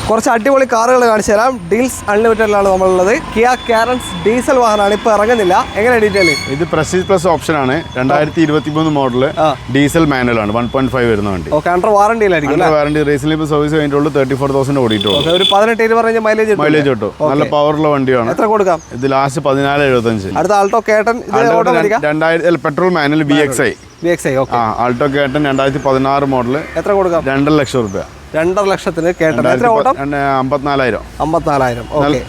കുറച്ച് അടിപൊളി കാറുകൾ കാണിച്ചു തരാം. ഡീൽസ് അൺലിമിറ്റഡിലാണ് നമ്മളുള്ളത്. കിയ കാരൻസ് ഡീസൽ വാഹനമാണ്, ഇപ്പോൾ ഇറങ്ങുന്നില്ല. എങ്ങനെ ഡീറ്റെയിൽ? ഇത് പ്രസ്റ്റീജ് പ്ലസ് ഓപ്ഷൻ ആണ്. 2023 മോഡൽ ഡീസൽ മാനുവൽ ആണ്. 1.5 വരുന്ന വണ്ടി. ഓക്കെ, അണ്ടർ വാറണ്ടിയിലായിരിക്കും. വാറണ്ടി റീസെന്റ് സർവീസ് കഴിഞ്ഞിട്ടുള്ളൂ. 34,000 ഓടിയിട്ടുള്ളൂ. ഒരു 18-20 മൈലേജ് കിട്ടും. നല്ല പവറുള്ള വണ്ടിയാണ്. എത്ര കൊടുക്കാം? ഇത് ലാസ്റ്റ് 14,75. അടുത്ത Alto K ten petrol manual VXI. Alto K ten 2016 model. എത്ര കൊടുക്കാം? 2.5 ലക്ഷം രൂപ. 2.5 ലക്ഷത്തിന് കേട്ടൻ. എത്ര ഓട്ടം? 54,000. ഓക്കെ,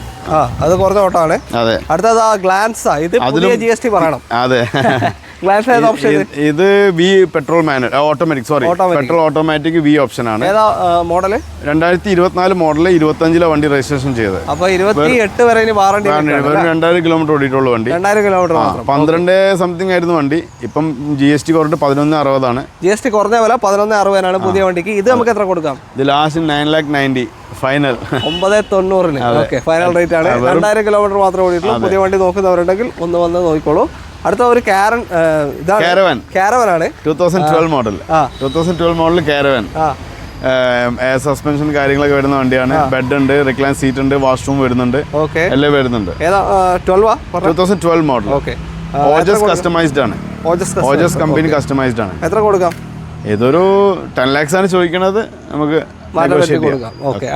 അത് കുറഞ്ഞ ഓട്ടമാണ്. അതെ. അടുത്തത് ഗ്ലാൻസ്. ഇത് GST പറയണം. അതെ. ഇത് V petrol manual automatic. Sorry, petrol automatic V option ആണ്. ഏതാ മോഡല്? 2024 മോഡല്. 25 വണ്ടി രജിസ്ട്രേഷൻ ചെയ്തത്. അപ്പൊ 28 വരെ വാറണ്ടി. 2000 കിലോമീറ്റർ ഓടിയിട്ടുള്ള വണ്ടി. 2000 കിലോമീറ്റർ. 12 സംതിങ് ആയിരുന്നു വണ്ടി. ഇപ്പം GST കുറഞ്ഞിട്ട് 11,60 ആണ്. GST കുറഞ്ഞ വില 11,60 പുതിയ വണ്ടിക്ക്. ഇത് നമുക്ക് എത്ര കൊടുക്കാം? ഇത് last 9,90,000 final. 990. Okay, final rate ആണ്. 2000 കിലോമീറ്റർ മാത്രമേ ഓടിയിട്ടുള്ളൂ. പുതിയ വണ്ടി നോക്കുന്നവരുണ്ടെങ്കിൽ ഒന്ന് വന്ന് നോക്കിക്കോളൂ. അടുത്ത ഒരു കാരവൻ ആണ്. 2012 മോഡൽ. 2012 model caravan. സസ്പെൻഷൻ കാര്യങ്ങളൊക്കെ വരുന്ന വണ്ടിയാണ്. ബെഡ് ഉണ്ട്, റിക്ലൈൻ സീറ്റ് ഉണ്ട്, വാഷ്റൂം വരുന്നുണ്ട്, എല്ലാം വരുന്നുണ്ട്. 2012 മോഡൽ. ഓജസ് കസ്റ്റമൈസ്ഡ് ആണ്. ഓജസ് കമ്പനി കസ്റ്റമൈസ്ഡ് ആണ്. എത്ര കൊടുക്കാം? ഇതൊരു 10 lakhs ആണ് ചോദിക്കുന്നത്. നമുക്ക്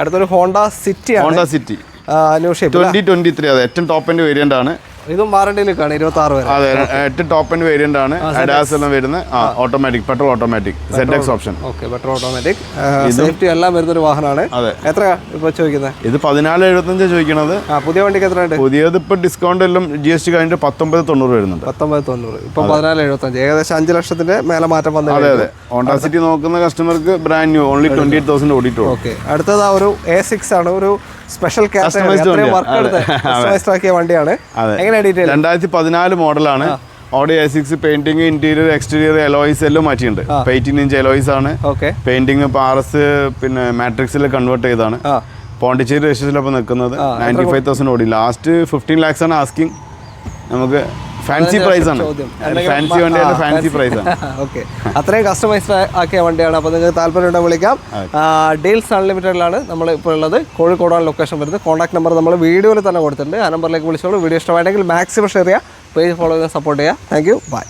അടുത്തൊരു ഹോണ്ട സിറ്റി. 2023. അതെ, ഏറ്റവും ടോപ്പ് എൻഡ് വേരിയന്റ് ആണ്. ഇതും വാറണ്ടിയിലേക്കാണ്. 26 വരെ. അതെ, ഏറ്റവും ടോപ്പ് എൻഡ് വേരിയന്റ് ആണ്. അഡാസ് എല്ലാം വരുന്ന automatic, petrol automatic, ZX option. Petrol automatic, safety എല്ലാം വരുന്നൊരു വാഹനമാണ്. അതെ. എത്ര ഇപ്പൊ ചോദിക്കുന്നത്? ഇത് 14,75 ചോദിക്കുന്നത്. പുതിയ വണ്ടിക്ക് എത്ര ഉണ്ട്? പുതിയത് ഇപ്പൊ ഡിസ്കൗണ്ട് എല്ലാം GST കഴിഞ്ഞിട്ട് 19,90 വരുന്നുണ്ട്. 19,90. ഇപ്പൊ 14,75. ഏകദേശം 5 ലക്ഷത്തിന്റെ മേലെ മാറ്റം വന്നു. അതെ അതെ. ഹോണ്ട സിറ്റി നോക്കുന്ന കസ്റ്റമർക്ക് ബ്രാൻഡ് ന്യൂ, ഓൺലി 28,000 ഓടിയിട്ടുള്ളൂ. ഓക്കെ, അടുത്തത് ഒരു A6 ആണ്. ഒരു സ്പെഷ്യൽ ആക്കിയ വണ്ടിയാണ്. 2014 മോഡലാണ്. Audi A6 painting, interior, exterior, alloys എല്ലാം മാറ്റിയിട്ടുണ്ട്. 18 ഇഞ്ച് എലോയ്സ് ആണ്. പെയിന്റിംഗ് ഇപ്പൊ RS പിന്നെ മാട്രിക്സിൽ കൺവേർട്ട് ചെയ്താണ്. പോണ്ടിച്ചേരി രജിസ്ട്രേഷനിലൊപ്പം നിൽക്കുന്നത്. 95,000 ഓടി. ലാസ്റ്റ് 15 lakhs ആണ് ആസ്കിങ്. നമുക്ക് ഫാൻസി പ്രൈസ് ആണ്. ഫാൻസി വണ്ടിയുടെ ഫാൻസി പ്രൈസ് ആണ്. ഓക്കെ, അത്രയും കസ്റ്റമൈസ്ഡ് ആക്കിയ വണ്ടിയാണ്. അപ്പോൾ നിങ്ങൾക്ക് താല്പര്യമുണ്ടെങ്കിൽ വിളിക്കാം. ഡീൽസ് അൺലിമിറ്റഡിലാണ് നമ്മൾ ഇപ്പോൾ ഉള്ളത്. കോഴിക്കോടാണ് ലൊക്കേഷൻ വരുന്നത്. കോൺടാക്ട് നമ്പർ നമ്മൾ വീഡിയോയിൽ തന്നെ കൊടുത്തിട്ടുണ്ട്. ആ നമ്പറിലേക്ക് വിളിച്ചോളൂ. വീഡിയോ ഇഷ്ടമായിട്ടെങ്കിൽ മാക്സിമം ഷെയർ ചെയ്യുക, പേജ് ഫോളോ ചെയ്യാൻ സപ്പോർട്ട് ചെയ്യുക. Thank you, by.